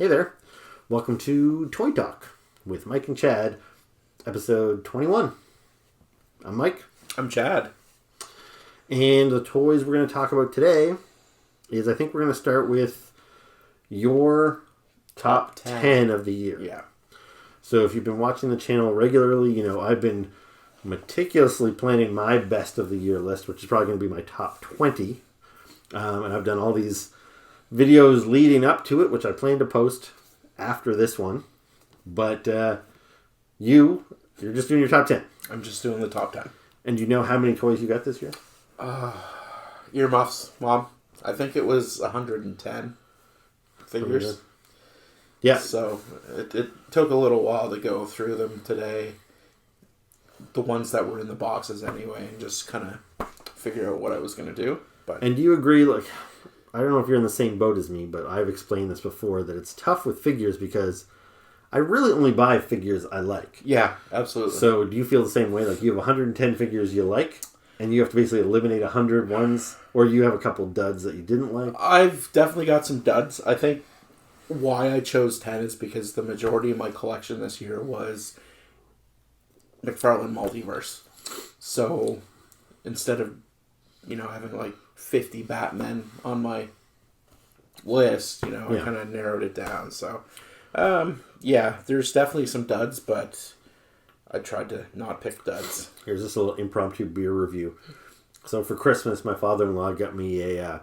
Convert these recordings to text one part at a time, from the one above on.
Hey there. Welcome to Toy Talk with Mike and Chad, episode 21. I'm Mike. I'm Chad. And the toys we're going to talk about today is, I think we're going to start with your top 10 of the year. Yeah. So if you've been watching the channel regularly, you know I've been meticulously planning my best of the year list, which is probably going to be my top 20. And I've done all these videos leading up to it, which I plan to post after this one. But you're just doing your top 10. I'm just doing the top 10. And you know how many toys you got this year? Earmuffs, Mom. I think it was 110 figures. Yeah. So it took a little while to go through them today. The ones that were in the boxes anyway, and just kind of figure out what I was going to do. And do you agree, like, I don't know if you're in the same boat as me, but I've explained this before, that it's tough with figures because I really only buy figures I like. Yeah, absolutely. So do you feel the same way? Like, you have 110 figures you like, and you have to basically eliminate 100 ones, or you have a couple duds that you didn't like? I've definitely got some duds. I think why I chose 10 is because the majority of my collection this year was McFarlane Multiverse. So instead of, having like 50 Batmen on my list, I kind of narrowed it down. So, there's definitely some duds, but I tried to not pick duds. Here's this little impromptu beer review. So for Christmas, my father-in-law got me a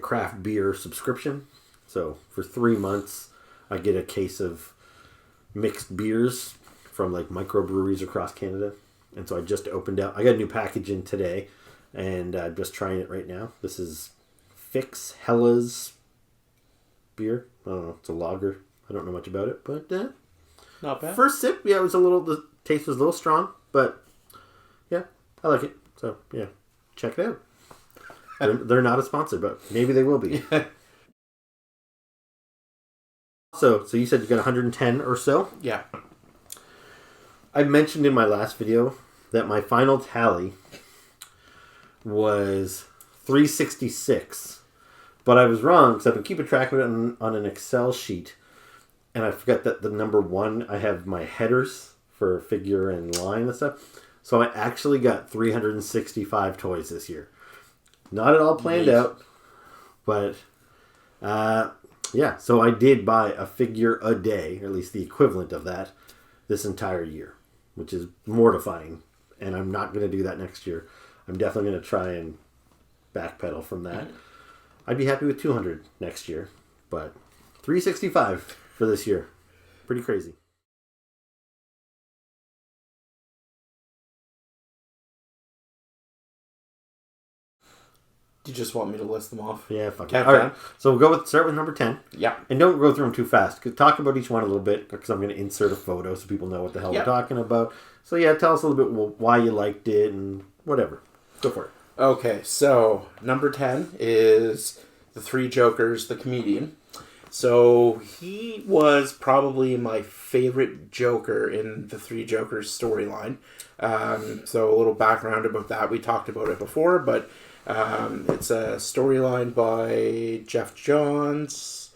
craft beer subscription. So for 3 months, I get a case of mixed beers from like microbreweries across Canada. And so I just opened up. I got a new package in today, and I'm just trying it right now. This is Fix Hella's beer. I don't know. It's a lager. I don't know much about it, but not bad. First sip, the taste was a little strong, but yeah, I like it. So yeah, check it out. They're not a sponsor, but maybe they will be. So you said you got 110 or so? Yeah. I mentioned in my last video that my final tally was 366, but I was wrong because I've been keeping track of it on an Excel sheet, and I forgot that the number 1, I have my headers for figure and line and stuff. So I actually got 365 toys this year. Not at all planned out, but yeah. So I did buy a figure a day, or at least the equivalent of that, this entire year, which is mortifying, and I'm not going to do that next year. I'm definitely going to try and backpedal from that. I'd be happy with 200 next year, but 365 for this year. Pretty crazy. Do you just want me to list them off? Yeah, fuck it. All right, so we'll start with number 10. Yeah. And don't go through them too fast. Talk about each one a little bit, because I'm going to insert a photo so people know what the hell we're talking about. So yeah, tell us a little bit why you liked it and whatever. Go for it. Okay, so number 10 is the Three Jokers, the comedian. So he was probably my favorite Joker in the Three Jokers storyline. So a little background about that. We talked about it before, but it's a storyline by Jeff Johns.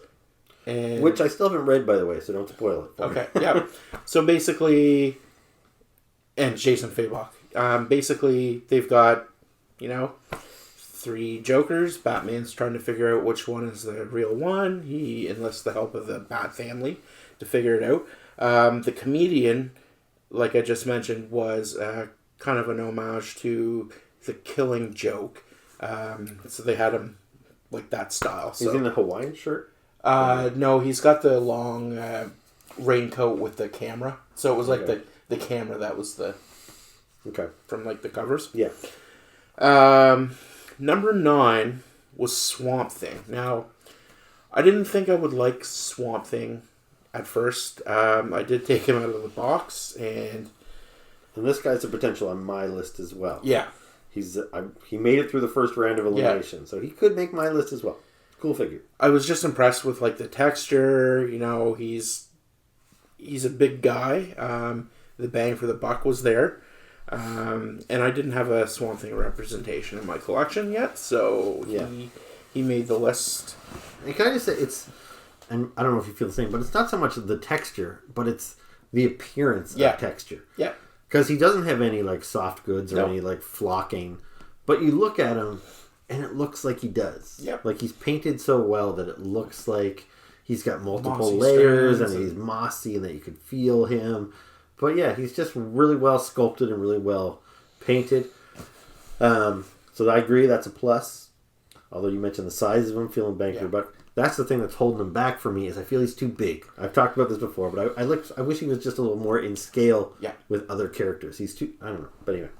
Which I still haven't read, by the way, so don't spoil it. Okay, yeah. So basically, and Jason Fabok. Basically, they've got, 3 Jokers. Batman's trying to figure out which one is the real one. He enlists the help of the Bat family to figure it out. The comedian, like I just mentioned, was kind of an homage to The Killing Joke. So they had him like that style. So. He's in the Hawaiian shirt? No, he's got the long raincoat with the camera. So it was like the camera that was the... Okay. From like the covers. Yeah. Number 9 was Swamp Thing. Now, I didn't think I would like Swamp Thing at first. I did take him out of the box, and this guy's a potential on my list as well. Yeah. He made it through the first round of elimination, so he could make my list as well. Cool figure. I was just impressed with like the texture. He's a big guy. The bang for the buck was there. And I didn't have a Swamp Thing representation in my collection yet, so he made the list. And can I just say, and I don't know if you feel the same, but it's not so much the texture, but it's the appearance Yeah. of texture. Yeah. Because he doesn't have any like soft goods or Nope. any like flocking, but you look at him and it looks like he does. Yep. Like he's painted so well that it looks like he's got multiple Mossy layers and strands he's mossy and that you could feel him. But yeah, he's just really well sculpted and really well painted. So I agree, that's a plus. Although you mentioned the size of him, feeling bang for your buck. That's the thing that's holding him back for me is I feel he's too big. I've talked about this before, but I wish he was just a little more in scale with other characters. He's too, I don't know. But anyway.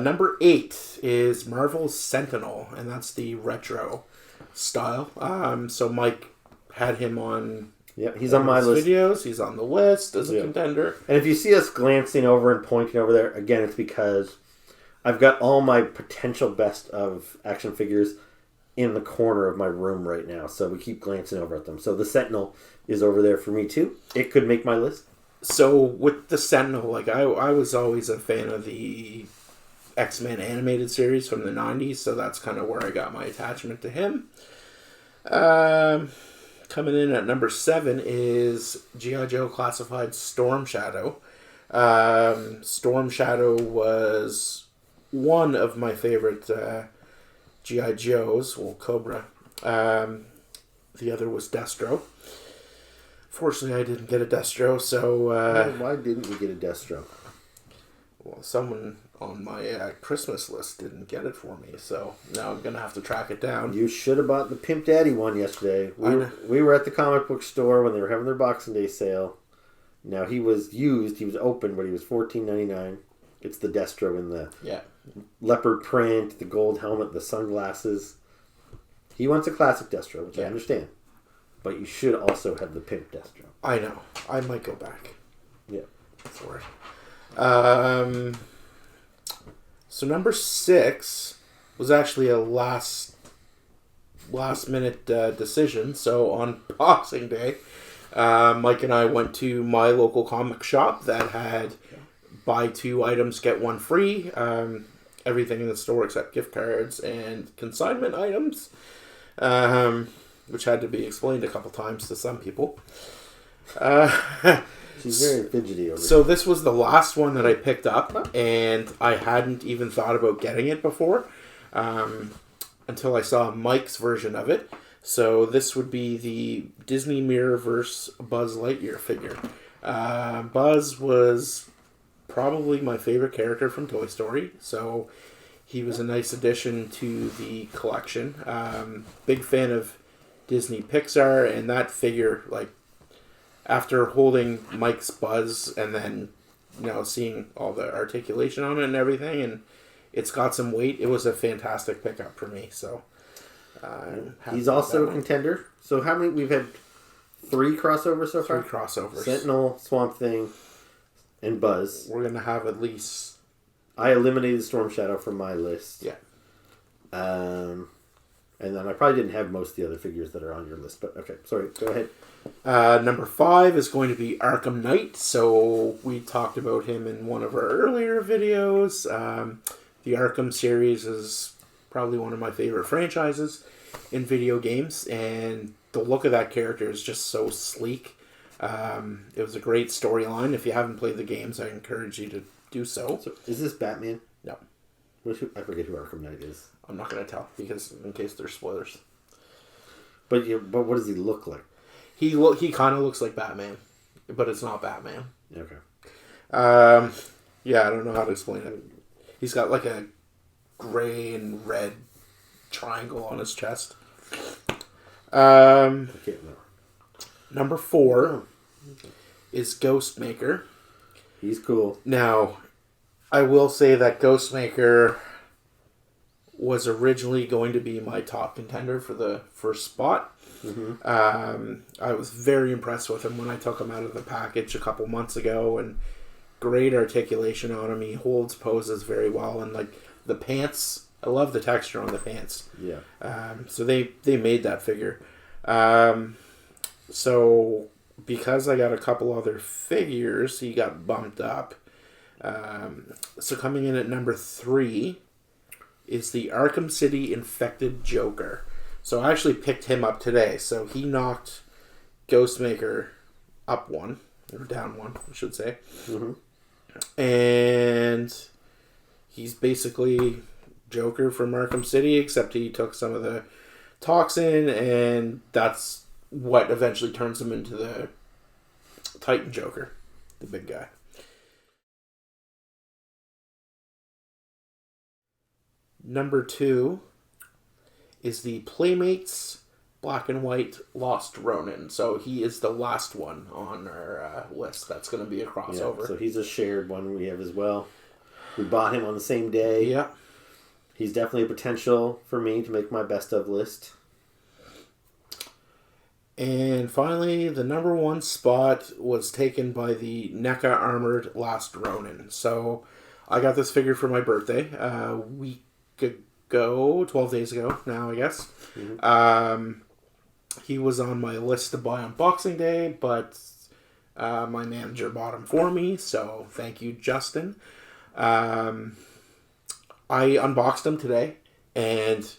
Number 8 is Marvel's Sentinel, and that's the retro style. So Mike had him on. Yeah, he's on my list. Videos. He's on the list as a contender. And if you see us glancing over and pointing over there, again, it's because I've got all my potential best of action figures in the corner of my room right now. So we keep glancing over at them. So the Sentinel is over there for me too. It could make my list. So with the Sentinel, like I was always a fan of the X-Men animated series from the 90s, so that's kind of where I got my attachment to him. Coming in at number 7 is G.I. Joe Classified Storm Shadow. Storm Shadow was one of my favorite G.I. Joes, well, Cobra. The other was Destro. Fortunately, I didn't get a Destro, so... Why didn't you get a Destro? Well, someone on my Christmas list didn't get it for me, so now I'm going to have to track it down. You should have bought the Pimp Daddy one yesterday. We were at the comic book store when they were having their Boxing Day sale. Now, he was used, he was open, but he was $14.99. It's the Destro in the leopard print, the gold helmet, the sunglasses. He wants a classic Destro, which I understand. But you should also have the Pimp Destro. I know. I might go back. Yeah. For it. So number 6 was actually a last minute decision. So on Boxing Day, Mike and I went to my local comic shop that had buy 2 items, get 1 free. Everything in the store except gift cards and consignment items. Which had to be explained a couple times to some people. She's very fidgety over So this was the last one that I picked up, and I hadn't even thought about getting it before until I saw Mike's version of it. So this would be the Disney Mirrorverse Buzz Lightyear figure. Buzz was probably my favorite character from Toy Story, so he was a nice addition to the collection. Big fan of Disney Pixar, and that figure, like, after holding Mike's Buzz and then, seeing all the articulation on it and everything, and it's got some weight, it was a fantastic pickup for me, so he's also a contender. So how many? We've had 3 crossovers so far? 3 crossovers. Sentinel, Swamp Thing, and Buzz. We're going to have at least... I eliminated Storm Shadow from my list. Yeah. And then I probably didn't have most of the other figures that are on your list, but okay, sorry, go ahead. Number 5 is going to be Arkham Knight. So we talked about him in one of our earlier videos. The Arkham series is probably one of my favorite franchises in video games, and the look of that character is just so sleek. It was a great storyline. If you haven't played the games, I encourage you to do so. So is this Batman? No. I forget who Arkham Knight is. I'm not going to tell, because in case there's spoilers. But what does he look like? He kind of looks like Batman, but it's not Batman. Okay. Yeah, I don't know how to explain it. He's got like a gray and red triangle on his chest. I can't remember. Number 4 is Ghostmaker. He's cool. Now, I will say that Ghostmaker was originally going to be my top contender for the first spot. Mm-hmm. I was very impressed with him when I took him out of the package a couple months ago, and great articulation on him. He holds poses very well, and like the pants, I love the texture on the pants. Yeah. So they made that figure. So because I got a couple other figures, he got bumped up. So coming in at number 3 is the Arkham City Infected Joker. So I actually picked him up today. So he knocked Ghostmaker up one, or down one, I should say. Mm-hmm. And he's basically Joker from Arkham City, except he took some of the toxin, and that's what eventually turns him into the Titan Joker, the big guy. Number 2 is the Playmates Black and White Lost Ronin. So he is the last one on our list. That's going to be a crossover. Yeah, so he's a shared one we have as well. We bought him on the same day. Yeah. He's definitely a potential for me to make my best of list. And finally, the number 1 spot was taken by the NECA Armored Last Ronin. So I got this figure for my birthday a week ago, 12 days ago now, I guess. Mm-hmm. He was on my list to buy on Boxing Day, but my manager bought him for me, so thank you, Justin. I unboxed him today, and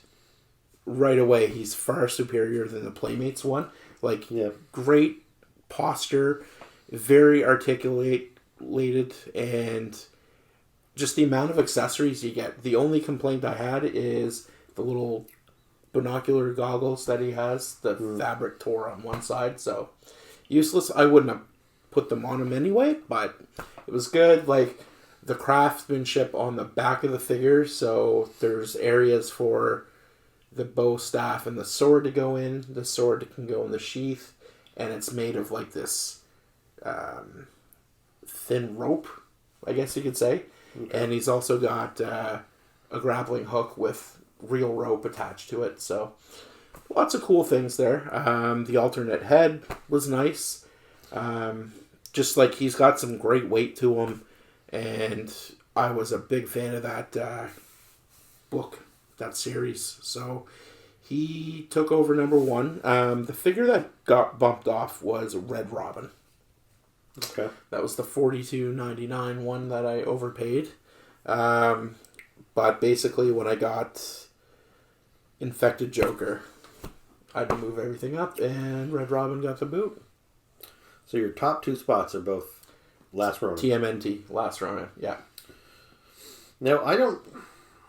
right away, he's far superior than the Playmates one. Like, great posture, very articulated, and just the amount of accessories you get. The only complaint I had is the little binocular goggles that he has. The fabric tore on one side, so useless. I wouldn't have put them on him anyway, but it was good. Like, the craftsmanship on the back of the figure, so there's areas for the bow staff and the sword to go in. The sword can go in the sheath, and it's made of like this thin rope, I guess you could say. Okay. And he's also got a grappling hook with real rope attached to it. So lots of cool things there. The alternate head was nice. Just like he's got some great weight to him. And I was a big fan of that book, that series. So he took over number 1. The figure that got bumped off was Red Robin. Okay. That was the $42.99 one that I overpaid. But basically when I got Infected Joker, I had to move everything up, and Red Robin got the boot. So your top 2 spots are both Last Ronin. TMNT, Last Ronin, yeah. Now, I don't...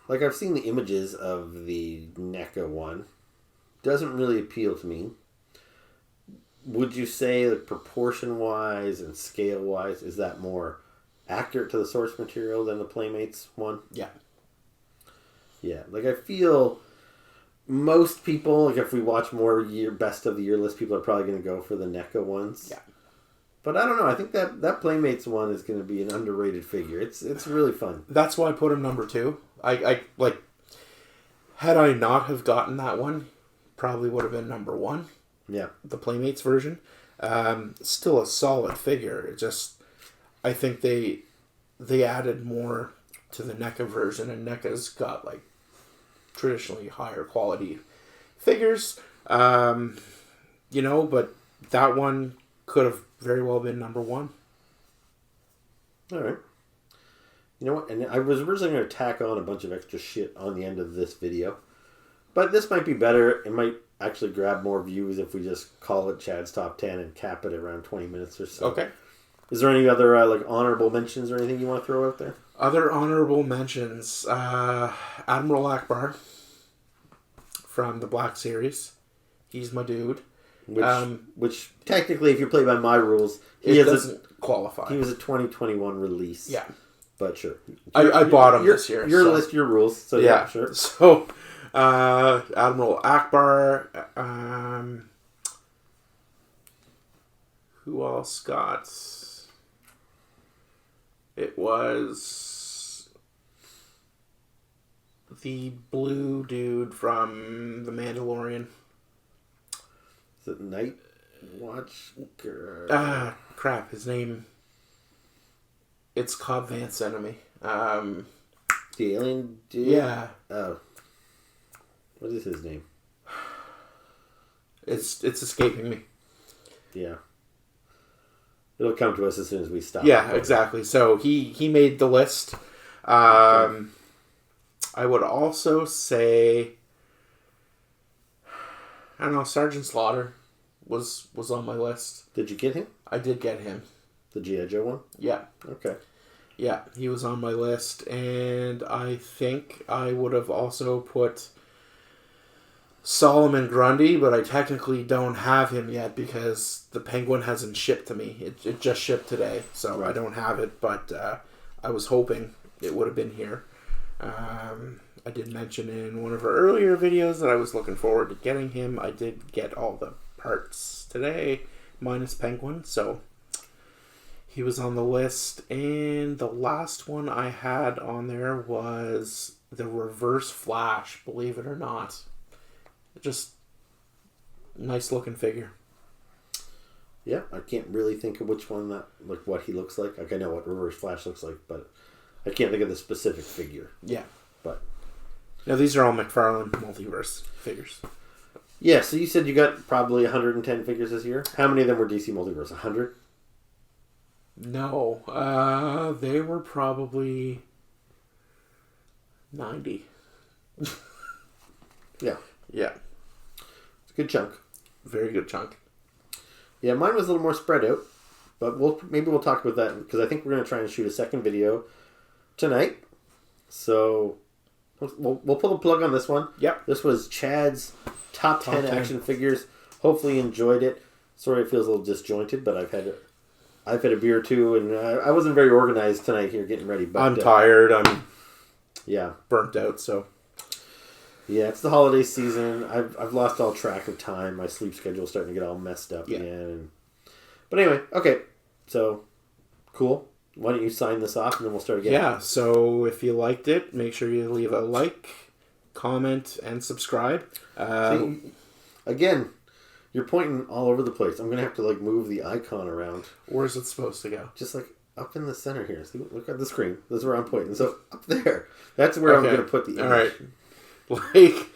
Like, I've seen the images of the NECA one. Doesn't really appeal to me. Would you say that proportion-wise and scale-wise, is that more accurate to the source material than the Playmates one? Yeah. Yeah. Like, I feel most people, like, if we watch more best of the year list, people are probably going to go for the NECA ones. Yeah. But I don't know. I think that Playmates one is going to be an underrated figure. It's really fun. That's why I put him number 2. I like, had I not have gotten that one, probably would have been number 1. Yeah. The Playmates version. Still a solid figure. It just, I think they added more to the NECA version, and NECA's got like traditionally higher quality figures. But that one could have very well been number 1. All right. You know what? And I was originally going to tack on a bunch of extra shit on the end of this video. But this might be better. It might actually grab more views if we just call it Chad's Top 10 and cap it around 20 minutes or so. Okay. Is there any other honorable mentions or anything you want to throw out there? Other honorable mentions. Admiral Akbar from the Black Series. He's my dude. Which technically, if you play by my rules, he doesn't qualify. He was a 2021 release. Yeah. But sure. I bought him this year. Your list, your rules. So yeah, sure. So, Admiral Akbar. Who else got? It was the blue dude from The Mandalorian. Is it Night Watch? Crap. His name. It's Cobb Vanth's enemy. The alien dude? Yeah. Oh. What is his name? It's escaping me. Yeah. It'll come to us as soon as we stop. Yeah, exactly. So he made the list. Okay. I would also say I don't know. Sergeant Slaughter was on my list. Did you get him? I did get him. The G.I. Joe one? Yeah. Okay. Yeah, he was on my list, and I think I would have also put Solomon Grundy, but I technically don't have him yet because the Penguin hasn't shipped to me. It just shipped today, so right. I don't have it, but I was hoping it would have been here. I did mention in one of our earlier videos that I was looking forward to getting him. I did get all the parts today, minus Penguin, so he was on the list. And the last one I had on there was the Reverse Flash, believe it or not. Just nice looking figure. Yeah, I can't really think of which one that, like, what he looks like. Like, I know what Reverse Flash looks like, but I can't think of the specific figure. Yeah. But now these are all McFarlane Multiverse figures. Yeah, so you said you got probably 110 figures this year. How many of them were DC Multiverse? 100? No, they were probably 90. Yeah. Yeah. It's a good chunk. Very good chunk. Yeah, mine was a little more spread out, but maybe we'll talk about that because I think we're going to try and shoot a second video tonight. So we'll pull a plug on this one. Yep. This was Chad's top 10 action figures. Hopefully you enjoyed it. Sorry it feels a little disjointed, but I've had a beer or two, and I wasn't very organized tonight here getting ready. But I'm tired. I'm burnt out, so. Yeah, it's the holiday season. I've lost all track of time. My sleep schedule's starting to get all messed up again. But anyway, okay. So, cool. Why don't you sign this off, and then we'll start again. Yeah, so if you liked it, make sure you leave a like, comment, and subscribe. See, again, you're pointing all over the place. I'm going to have to, like, move the icon around. Where's it supposed to go? Just, like, up in the center here. See, look at the screen. This is where I'm pointing. So, up there. That's where I'm going to put the image. All right. Like,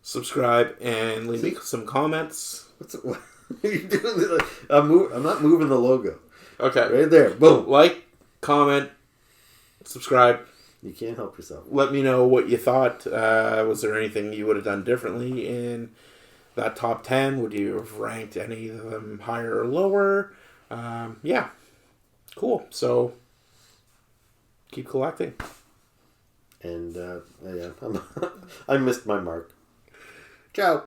subscribe, and leave me some comments. What are you doing? I'm not moving the logo. Okay. Right there. Boom. Like, comment, subscribe. You can't help yourself. Let me know what you thought. Was there anything you would have done differently in that top 10? Would you have ranked any of them higher or lower? Yeah. Cool. So, keep collecting. And, yeah, I missed my mark. Ciao.